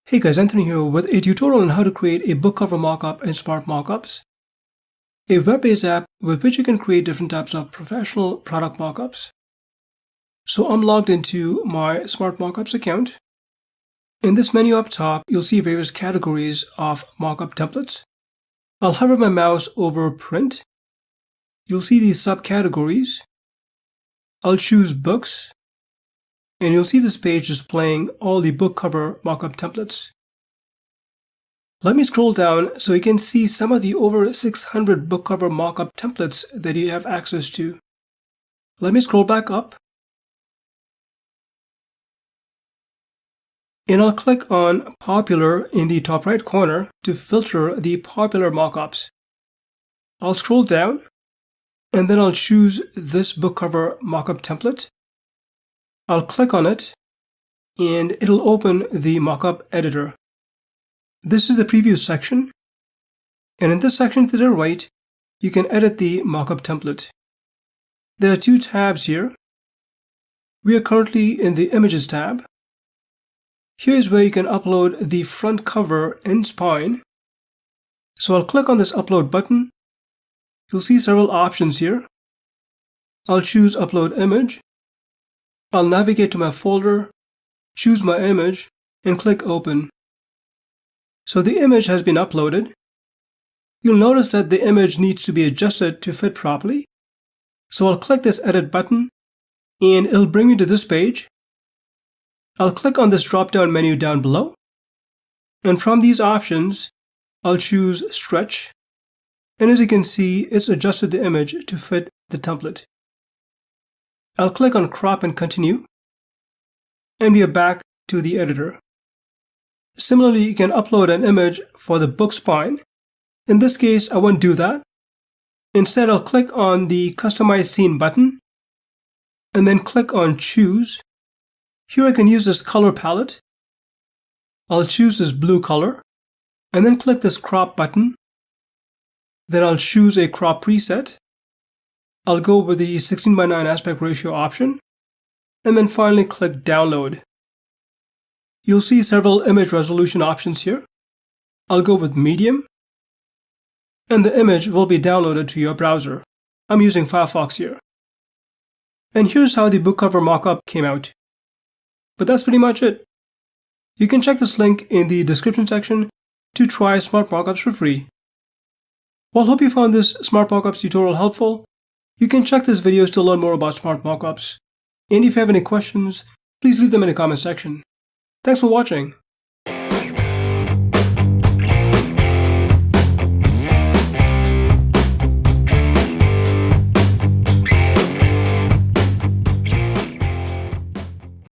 Hey guys, Anthony here with a tutorial on how to create a book cover mockup in Smartmockups, a web-based app with which you can create different types of professional product mockups. So I'm logged into my Smartmockups account. In this menu up top, you'll see various categories of mockup templates. I'll hover my mouse over print. You'll see these subcategories. I'll choose books. And you'll see this page displaying all the book cover mockup templates. Let me scroll down so you can see some of the over 600 book cover mockup templates that you have access to. Let me scroll back up. And I'll click on Popular in the top right corner to filter the popular mockups. I'll scroll down and then I'll choose this book cover mockup template. I'll click on it and it'll open the mockup editor. This is the preview section, and in this section to the right, you can edit the mockup template. There are two tabs here. We are currently in the Images tab. Here is where you can upload the front cover and spine. So I'll click on this upload button. You'll see several options here. I'll choose Upload Image. I'll navigate to my folder, choose my image, and click Open. So the image has been uploaded. You'll notice that the image needs to be adjusted to fit properly. So I'll click this Edit button, and it'll bring me to this page. I'll click on this drop-down menu down below. And from these options, I'll choose Stretch. And as you can see, it's adjusted the image to fit the template. I'll click on Crop and Continue, and we are back to the editor. Similarly, you can upload an image for the book spine. In this case, I won't do that. Instead, I'll click on the Customize Scene button, and then click on Choose. Here I can use this color palette. I'll choose this blue color, and then click this Crop button. Then I'll choose a crop preset. I'll go with the 16:9 aspect ratio option, and then finally click Download. You'll see several image resolution options here. I'll go with Medium, and the image will be downloaded to your browser. I'm using Firefox here. And here's how the book cover mockup came out. But that's pretty much it. You can check this link in the description section to try Smartmockups for free. Well, hope you found this Smartmockups tutorial helpful. You can check this video to learn more about Smartmockups. And if you have any questions, please leave them in the comment section. Thanks for watching.